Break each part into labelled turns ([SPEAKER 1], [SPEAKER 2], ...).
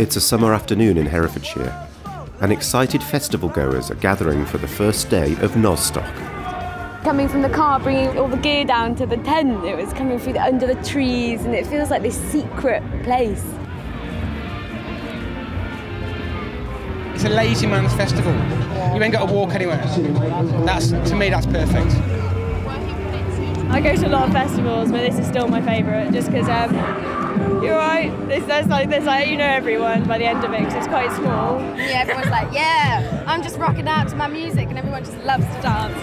[SPEAKER 1] It's a summer afternoon in Herefordshire, and excited festival goers are gathering for the first day of Nozstock.
[SPEAKER 2] Coming from the car, bringing all the gear down to the tent, it was coming through under the trees, and it feels like this secret place.
[SPEAKER 3] It's a lazy man's festival. You ain't got to walk anywhere. To me, that's perfect.
[SPEAKER 2] I go to a lot of festivals, but this is still my favourite, just because you're right. There's like you know everyone by the end of it, because it's quite small.
[SPEAKER 4] Yeah, everyone's like, yeah, I'm just rocking out to my music, and everyone just loves to dance.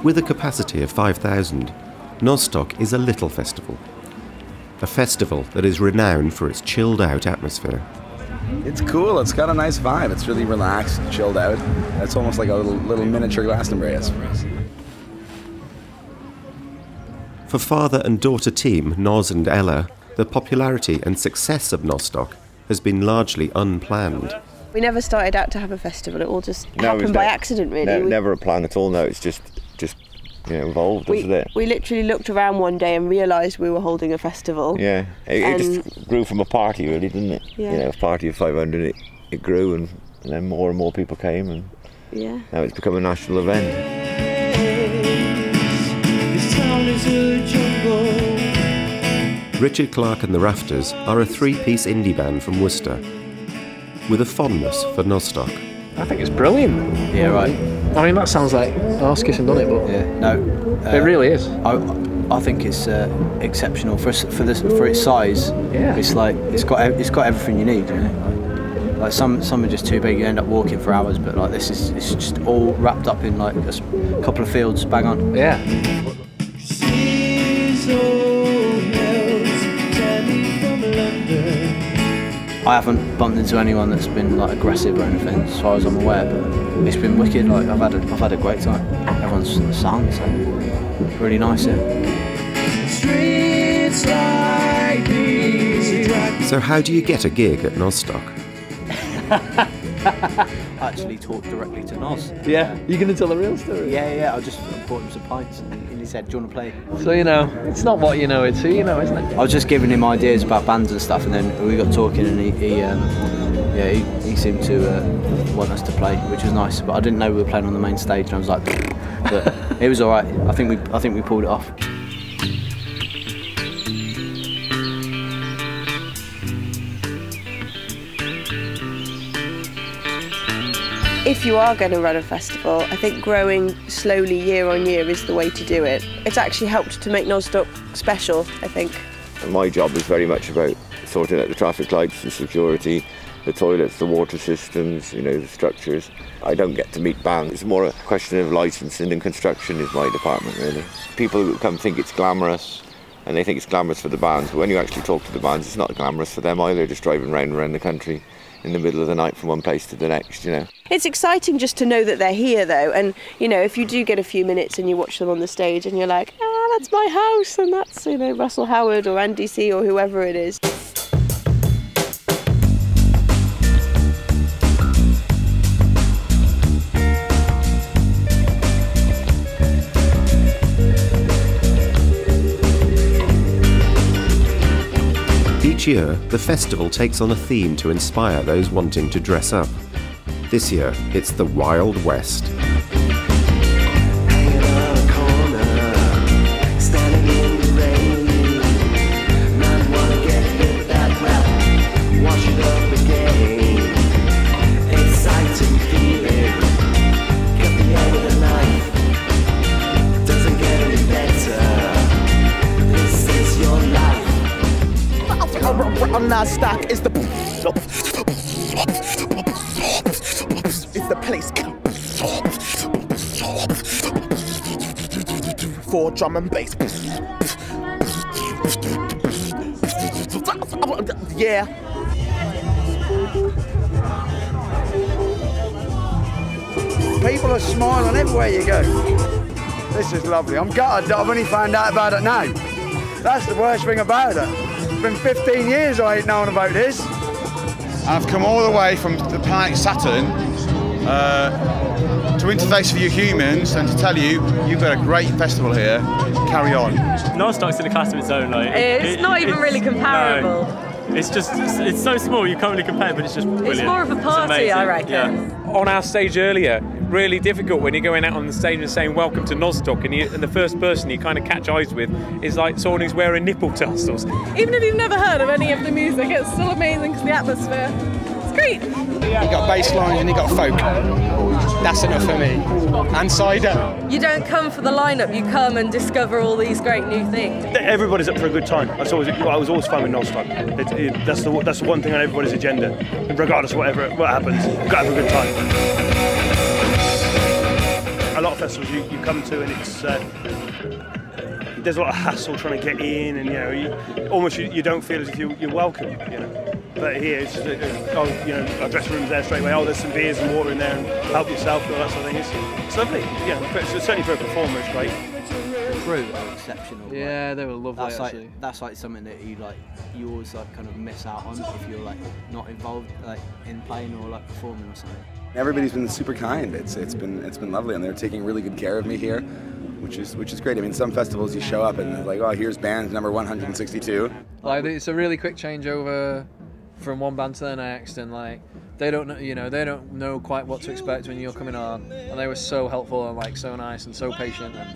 [SPEAKER 1] With a capacity of 5,000, Nozstock is a little festival. A festival that is renowned for its chilled-out atmosphere.
[SPEAKER 5] It's cool, it's got a nice vibe, it's really relaxed, chilled out. It's almost like a little miniature Glastonbury, I suppose.
[SPEAKER 1] For father and daughter team Noz and Ella, the popularity and success of Nozstock has been largely unplanned.
[SPEAKER 6] We never started out to have a festival, it all just happened by accident, really.
[SPEAKER 7] No, never a plan at all, no, it's just evolved, isn't it?
[SPEAKER 6] We literally looked around one day and realised we were holding a festival.
[SPEAKER 7] Yeah, it just grew from a party, really, didn't it?
[SPEAKER 6] Yeah.
[SPEAKER 7] You know, a party of 500, it grew, and then more and more people came, and now it's become a national event.
[SPEAKER 1] Richard Clarke and the Rafters are a three-piece indie band from Worcester, with a fondness for Nozstock.
[SPEAKER 8] I think it's brilliant.
[SPEAKER 9] Yeah, right.
[SPEAKER 8] I mean, that sounds like arse kissing, doesn't it? But
[SPEAKER 9] yeah, no,
[SPEAKER 8] it really is.
[SPEAKER 9] I think it's exceptional for its size.
[SPEAKER 8] Yeah,
[SPEAKER 9] it's like it's got everything you need. You know? Like some are just too big. You end up walking for hours. But like this it's just all wrapped up in like a couple of fields. Bang on.
[SPEAKER 8] Yeah.
[SPEAKER 9] I haven't bumped into anyone that's been like aggressive or anything, as far as I'm aware. But it's been wicked. Like I've had a great time. Everyone's sung, so really nice.
[SPEAKER 1] So how do you get a gig at Nozstock?
[SPEAKER 9] I actually talked directly to Noz.
[SPEAKER 8] Yeah, you're going to tell the real story?
[SPEAKER 9] Yeah, I bought him some pints and he said, do you want to play?
[SPEAKER 8] So, you know, it's not what you know, it's who you know, isn't it?
[SPEAKER 9] I was just giving him ideas about bands and stuff, and then we got talking, and he seemed to want us to play, which was nice, but I didn't know we were playing on the main stage, and I was like, but it was alright. I think we pulled it off.
[SPEAKER 6] If you are going to run a festival, I think growing slowly year on year is the way to do it. It's actually helped to make Nozstock special, I think.
[SPEAKER 7] And my job is very much about sorting out the traffic lights, the security, the toilets, the water systems, you know, the structures. I don't get to meet bands. It's more a question of licensing and construction is my department, really. People who come think it's glamorous, and they think it's glamorous for the bands, but when you actually talk to the bands, it's not glamorous for them either, just driving round and around the country in the middle of the night from one place to the next, you know.
[SPEAKER 6] It's exciting just to know that they're here, though, and, you know, if you do get a few minutes and you watch them on the stage and you're like, that's my house, and that's, you know, Russell Howard or Andy C or whoever it is.
[SPEAKER 1] Each year, the festival takes on a theme to inspire those wanting to dress up. This year, it's the Wild West.
[SPEAKER 10] Nozstock is the place for drum and bass. Yeah.
[SPEAKER 11] People are smiling everywhere you go. This is lovely. I'm gutted that I've only found out about it now. That's the worst thing about it. It's been 15 years I ain't known about this.
[SPEAKER 12] I've come all the way from the planet Saturn to interface with you humans and to tell you you've got a great festival here. Carry on.
[SPEAKER 13] Nozstock's in a class of its own. Like
[SPEAKER 14] it's not even really comparable.
[SPEAKER 13] No. It's just, it's so small, you can't really compare, but it's just brilliant.
[SPEAKER 14] It's more of a party, I reckon.
[SPEAKER 13] Yeah.
[SPEAKER 15] On our stage earlier, really difficult when you're going out on the stage and saying welcome to Nozstock, and the first person you kind of catch eyes with is like someone who's wearing nipple tassels.
[SPEAKER 14] Even if you've never heard of any of the music, it's still amazing because the atmosphere. It's great.
[SPEAKER 3] You got bass lines and you got folk. That's enough for me. And cider.
[SPEAKER 14] You don't come for the lineup, you come and discover all these great new things.
[SPEAKER 16] Everybody's up for a good time. I was always fine with Nozstock. That's the one thing on everybody's agenda. Regardless of what happens, you've got to have a good time. A lot of festivals you come to and it's there's a lot of hassle trying to get in, and you don't feel as if you're welcome. But here it's just, our dressing room's there straight away. Oh, there's some beers and water in there, and help yourself and all that sort of thing. It's lovely. Certainly for a performer, it's great.
[SPEAKER 9] The crew are exceptional.
[SPEAKER 8] Yeah, they were lovely.
[SPEAKER 9] That's like something that you always kind of miss out on if you're not involved in playing or performing or something.
[SPEAKER 5] Everybody's been super kind. It's been lovely, and they're taking really good care of me here, which is great. I mean, some festivals you show up and it's like, oh, here's band number 162.
[SPEAKER 8] It's a really quick changeover from one band to the next, and they don't know quite what to expect when you're coming on, and they were so helpful and so nice and so patient, and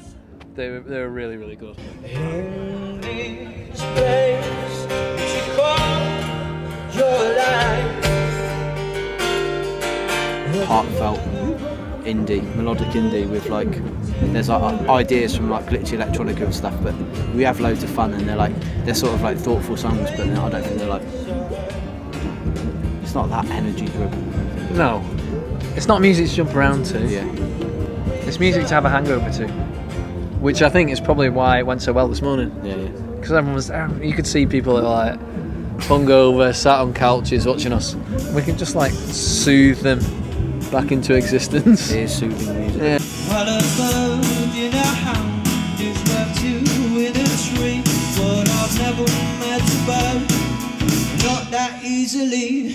[SPEAKER 8] they were really, really good.
[SPEAKER 17] In this place that you call your life.
[SPEAKER 9] Heartfelt indie, melodic indie with there's ideas from glitchy electronica and stuff, but we have loads of fun, and they're sort of thoughtful songs, but I don't think they're it's not that energy driven.
[SPEAKER 8] No, it's not music to jump around to.
[SPEAKER 9] Yeah,
[SPEAKER 8] it's music to have a hangover to, which I think is probably why it went so well this morning.
[SPEAKER 9] Yeah.
[SPEAKER 8] Because everyone was, you could see people that were hungover, sat on couches watching us. We can just soothe them back into existence.
[SPEAKER 9] It is soothing music.
[SPEAKER 8] Yeah.
[SPEAKER 17] What a bird in a hand is left you with a tree, but I've never met a bird, not that easily.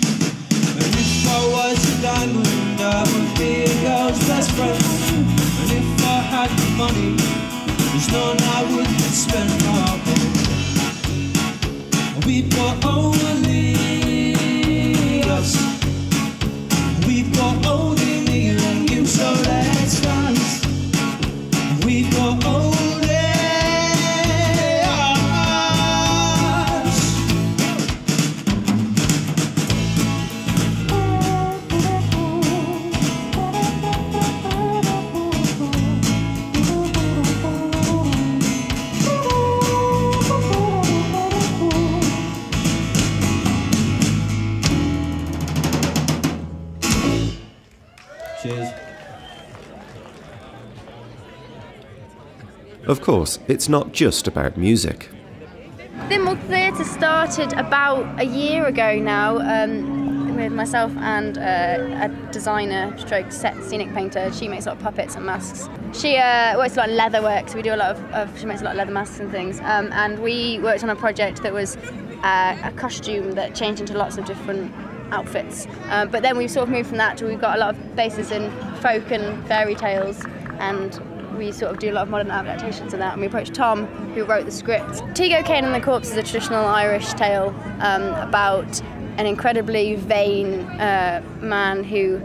[SPEAKER 17] And if I was a diamond, I would be a girl's best friend. And if I had the money, there's none I wouldn't spend. We've got only us. We've got only me and you, so let's dance. We've got only us. Cheers.
[SPEAKER 1] Of course, it's not just about music.
[SPEAKER 4] Thimble Theatre started about a year ago now with myself and a designer stroke set scenic painter. She makes a lot of puppets and masks. She works a lot in leather work, so we do a lot she makes a lot of leather masks and things. And we worked on a project that was a costume that changed into lots of different outfits. But then we've sort of moved from that to we've got a lot of bases in folk and fairy tales, and we sort of do a lot of modern adaptations of that. And we approached Tom, who wrote the script. Teago Cain and the Corpse is a traditional Irish tale about an incredibly vain man who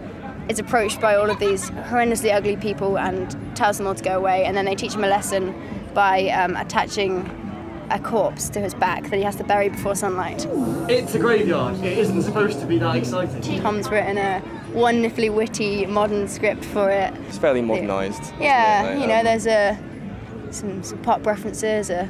[SPEAKER 4] is approached by all of these horrendously ugly people and tells them all to go away, and then they teach him a lesson by attaching a corpse to his back that he has to bury before sunlight.
[SPEAKER 18] It's a graveyard. It isn't supposed to be that exciting.
[SPEAKER 4] Tom's written a wonderfully witty modern script for it.
[SPEAKER 19] It's fairly modernised.
[SPEAKER 4] Yeah, there's some pop references, a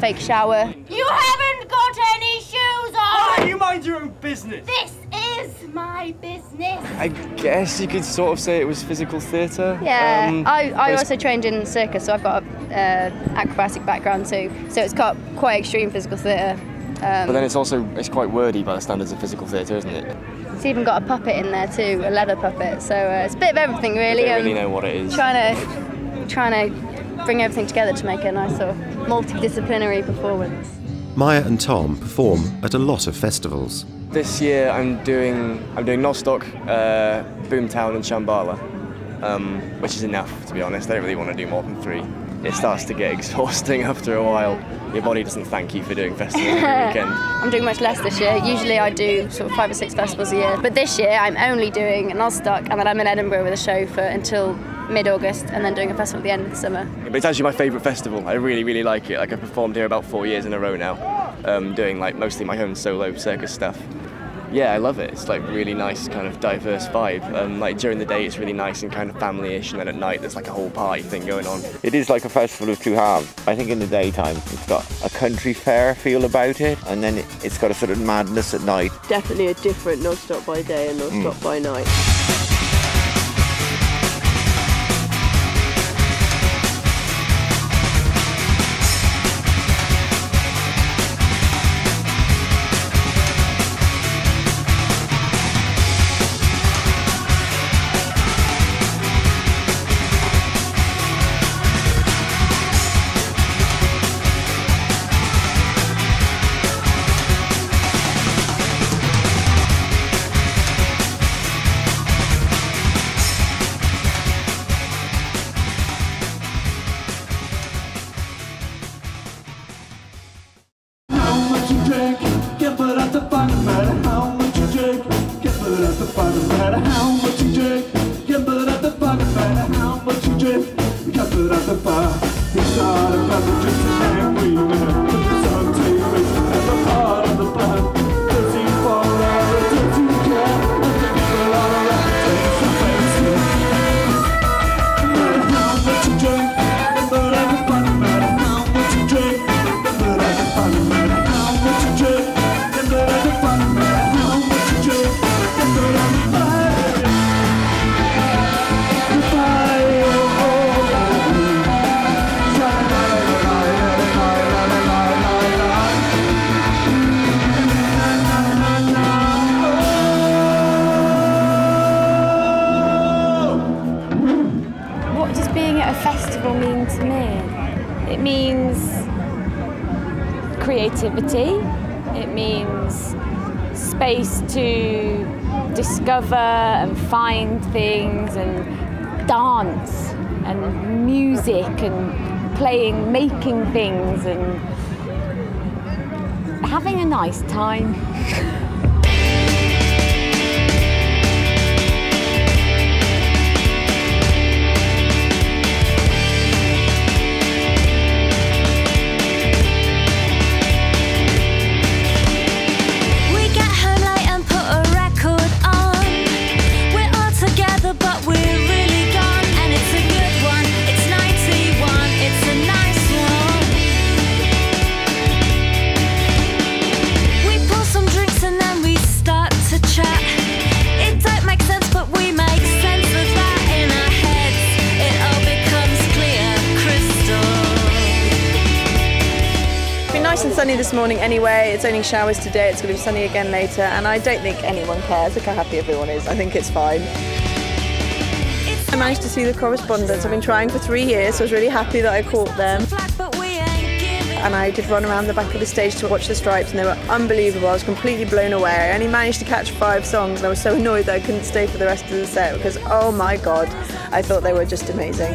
[SPEAKER 4] fake shower.
[SPEAKER 20] You haven't got any shoes on!
[SPEAKER 18] Oh, you mind your own business!
[SPEAKER 20] This is my business!
[SPEAKER 19] I guess you could sort of say it was physical theatre.
[SPEAKER 4] Yeah, I also trained in circus, so I've got an acrobatic background too. So it's got quite extreme physical theatre.
[SPEAKER 19] But then it's quite wordy by the standards of physical theatre, isn't it?
[SPEAKER 4] It's even got a puppet in there too, a leather puppet. So it's a bit of everything really.
[SPEAKER 19] I don't really know what it is.
[SPEAKER 4] Trying to bring everything together to make a nice sort of multidisciplinary performance.
[SPEAKER 1] Maia and Tom perform at a lot of festivals.
[SPEAKER 19] This year I'm doing Nozstock, Boomtown and Shambhala. which is enough, to be honest. I don't really want to do more than 3. It starts to get exhausting after a while. Your body doesn't thank you for doing festivals every weekend.
[SPEAKER 4] I'm doing much less this year. Usually I do sort of 5 or 6 festivals a year, but this year I'm only doing Nozstock, and then I'm in Edinburgh with a show for until mid-August, and then doing a festival at the end of the summer.
[SPEAKER 19] But it's actually my favourite festival. I really, really like it. Like, I've performed here about 4 years in a row now, doing like mostly my own solo circus stuff. Yeah, I love it. It's like really nice, kind of diverse vibe. Like during the day, it's really nice and kind of family-ish, and then at night, there's like a whole party thing going on.
[SPEAKER 7] It is like a festival of two halves. I think in the daytime, it's got a country fair feel about it, and then it's got a sort of madness at night.
[SPEAKER 6] Definitely a different Nozstock by day and Nozstock by night.
[SPEAKER 2] Creativity. It means space to discover and find things and dance and music and playing, making things and having a nice time.
[SPEAKER 6] Sunny this morning anyway. It's only showers today. It's going to be sunny again later, and I don't think anyone cares. Look how happy everyone is. I think it's fine. I managed to see the correspondence. I've been trying for 3 years, so I was really happy that I caught them. And I did run around the back of the stage to watch the stripes, and they were unbelievable. I was completely blown away. I only managed to catch 5 songs, and I was so annoyed that I couldn't stay for the rest of the set because, oh my god, I thought they were just amazing.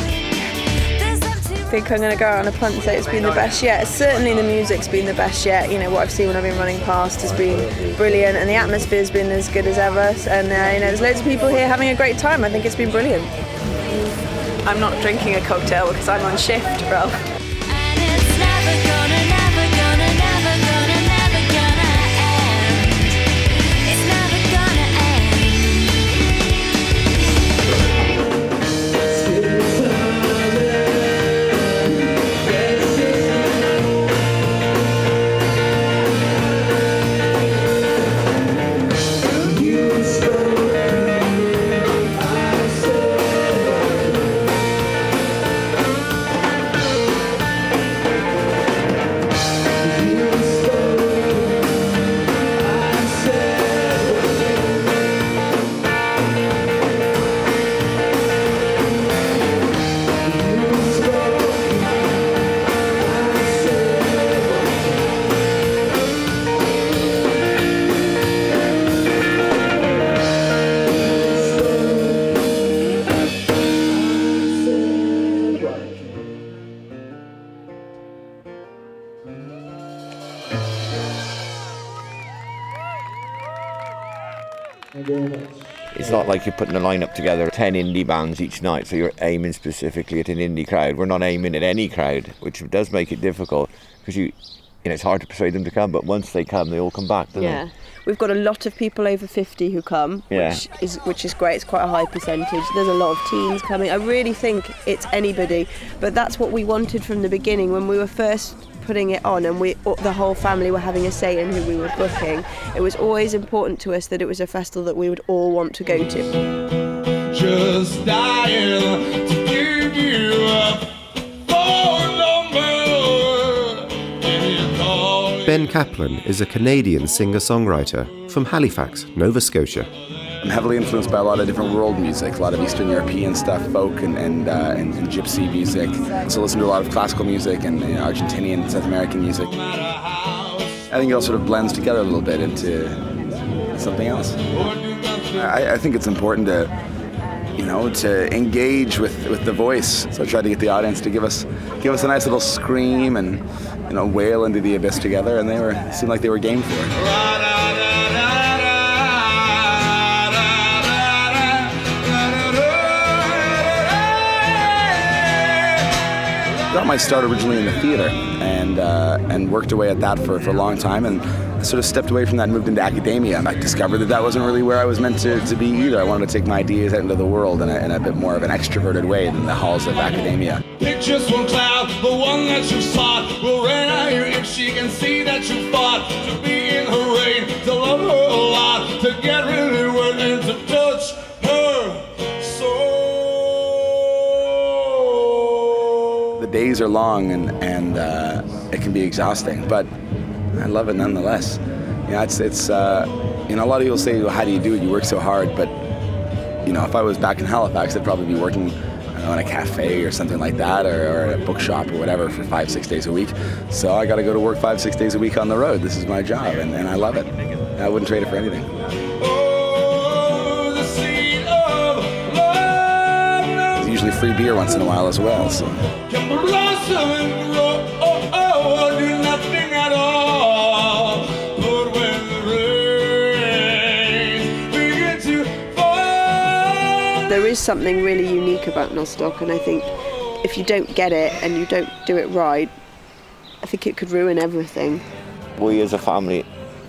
[SPEAKER 6] I think I'm going to go out on a punt and say it's been the best yet. Certainly the music's been the best yet. You know, what I've seen when I've been running past has been brilliant, and the atmosphere's been as good as ever. And you know, there's loads of people here having a great time. I think it's been brilliant. I'm not drinking a cocktail because I'm on shift, bro.
[SPEAKER 7] It's not like you're putting a lineup together, 10 indie bands each night, so you're aiming specifically at an indie crowd. We're not aiming at any crowd, which does make it difficult, because it's hard to persuade them to come, but once they come, they all come back, don't they?
[SPEAKER 6] We've got a lot of people over 50 who come, which is great. It's quite a high percentage. There's a lot of teens coming. I really think it's anybody, but that's what we wanted from the beginning when we were first putting it on, and the whole family were having a say in who we were booking. It was always important to us that it was a festival that we would all want to go to.
[SPEAKER 17] Just dying to give you a phone number.
[SPEAKER 1] Ben Caplan is a Canadian singer-songwriter from Halifax, Nova Scotia.
[SPEAKER 5] I'm heavily influenced by a lot of different world music, a lot of Eastern European stuff, folk and gypsy music. So I listen to a lot of classical music and Argentinian, South American music. I think it all sort of blends together a little bit into something else. I think it's important to engage with the voice. So I tried to get the audience to give us a nice little scream and wail into the abyss together, and they seemed like they were game for it. Got my start originally in the theatre and worked away at that for a long time, and I sort of stepped away from that and moved into academia. I discovered that wasn't really where I was meant to be either. I wanted to take my ideas out into the world in a bit more of an extroverted way than the halls of academia.
[SPEAKER 17] Pictures from cloud, the one that you sought will rain on you if she can see that you fought to be in her reign, to love her a lot, to get really wet and to touch her soul.
[SPEAKER 5] The days are long and it can be exhausting, but I love it nonetheless. It's a lot of people say, well, how do you do it? You work so hard, but if I was back in Halifax, I'd probably be working in a cafe or something like that, or a bookshop or whatever for 5-6 days a week. So I got to go to work 5-6 days a week on the road. This is my job, and I love it. I wouldn't trade it for anything. There's usually free beer once in a while as well. So.
[SPEAKER 17] Do nothing at all. But when the rain begins to fall.
[SPEAKER 6] There is something really unique about Nozstock, and I think if you don't get it and you don't do it right, I think it could ruin everything.
[SPEAKER 7] We as a family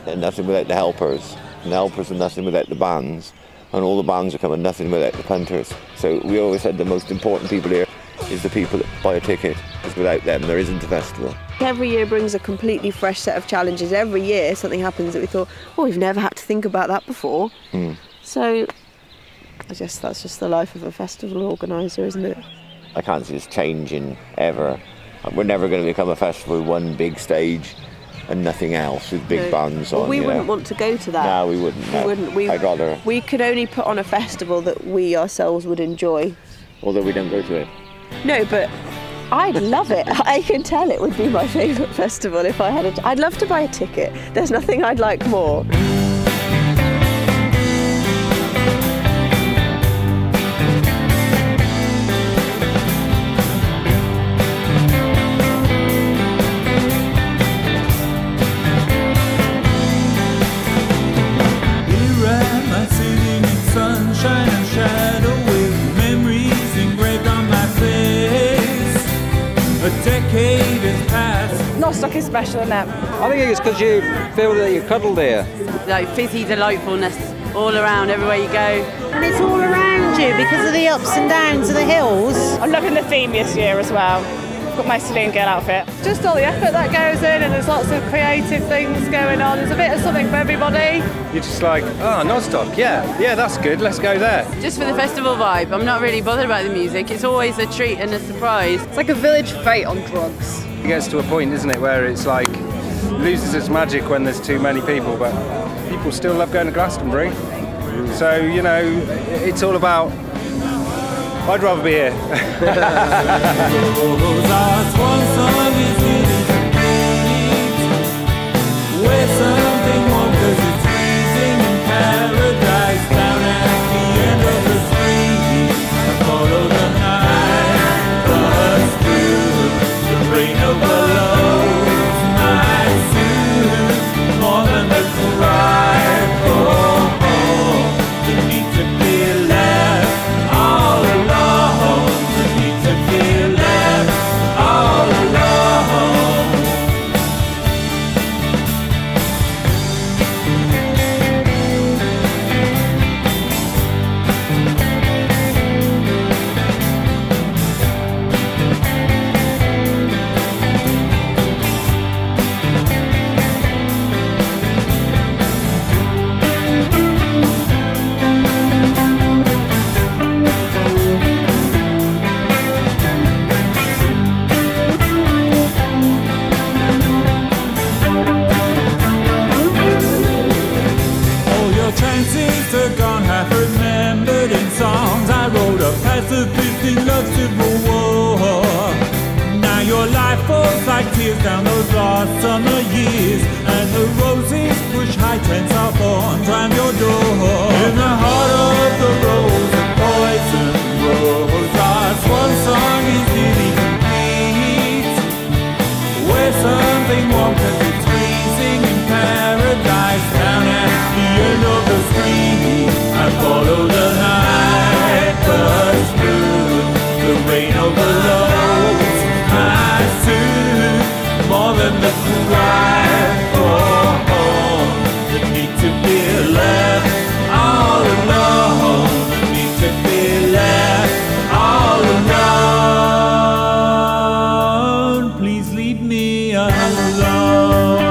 [SPEAKER 7] are nothing without the helpers, and the helpers are nothing without the bands, and all the bands are coming nothing without the punters. So we always said the most important people here is the people that buy a ticket, because without them there isn't a festival.
[SPEAKER 6] Every year brings a completely fresh set of challenges. Every year something happens that we thought, oh, we've never had to think about that before. So I guess that's just the life of a festival organiser, isn't it?
[SPEAKER 7] I can't see this changing ever. We're never going to become a festival with one big stage and nothing else with big bands on.
[SPEAKER 6] We wouldn't want to go to that.
[SPEAKER 7] No, we wouldn't. No.
[SPEAKER 6] We wouldn't.
[SPEAKER 7] I'd rather.
[SPEAKER 6] We could only put on a festival that we ourselves would enjoy.
[SPEAKER 7] Although we don't go to it.
[SPEAKER 6] No, but I'd love it. I can tell it would be my favourite festival if I had I'd love to buy a ticket. There's nothing I'd like more.
[SPEAKER 14] Nozstock is special, isn't it?
[SPEAKER 21] I think it's because you feel that you're cuddled here.
[SPEAKER 22] Like fizzy delightfulness all around, everywhere you go.
[SPEAKER 23] And it's all around you because of the ups and downs of the hills.
[SPEAKER 14] I'm loving the theme this year as well. I've got my Celine Girl outfit. Just all the effort that goes in, and there's lots of creative things going on. There's a bit of something for everybody.
[SPEAKER 21] You're just like, oh, Nozstock, yeah, that's good, let's go there.
[SPEAKER 22] Just for the festival vibe. I'm not really bothered about the music. It's always a treat and a surprise.
[SPEAKER 14] It's like a village fete on drugs.
[SPEAKER 21] It gets to a point, isn't it, where it's like, loses its magic when there's too many people, but people still love going to Glastonbury. So, it's all about, I'd rather be here.
[SPEAKER 17] More than the cry, oh, the need to be of civil war. Now your life falls like tears down those last summer years, and the roses push high tents are thorns round your door. In the heart of the rose and poison rose, our swan song is nearly complete. Where something wrong 'cause it's freezing in paradise. Down at the end of the street I follow the night bus through the rain overloads my suit. More than the cry for home, the need to be left all alone, the need to be left all alone. Please leave me alone.